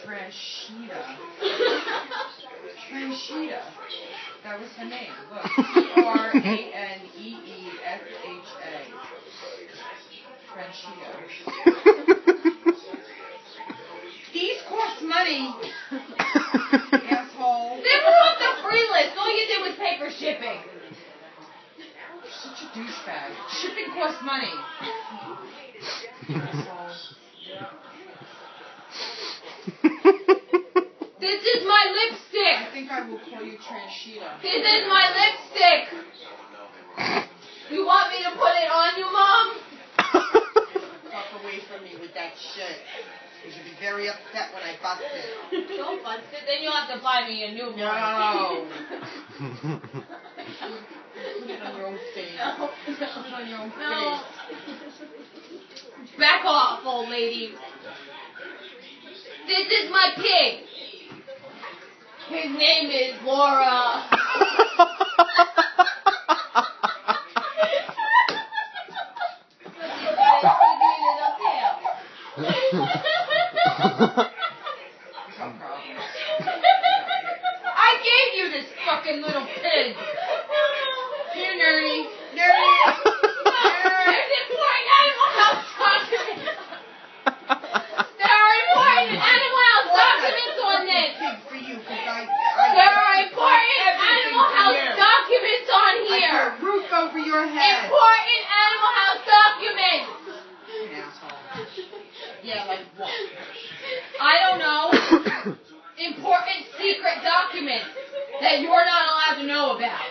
Trancheta. Trancheta. That was her name. Look. Traneefha. Trancheta. These cost money. Asshole. They were off the free list. All you did was pay for shipping. Such a douchebag. Shipping costs money. This is my lipstick. I think I will call you Trancheta. This is my lipstick. You want me to put it on you, Mom? Fuck away from me with that shit. You should be very upset when I bust it. Don't bust it, then you'll have to buy me a new one. No. Put it on your own face. No. Put it on your own No. face. Back off, old lady. This is my pig. His name is Laura. I gave you this fucking little pig. Here, Nerdy. There's important Animal House documents. There are important Animal House documents on this. For you, because There are important Animal House documents on I here. put a roof over your head. Important Animal House documents. Asshole. Yeah, like what? I don't know. Important secret documents that you're not allowed to know about.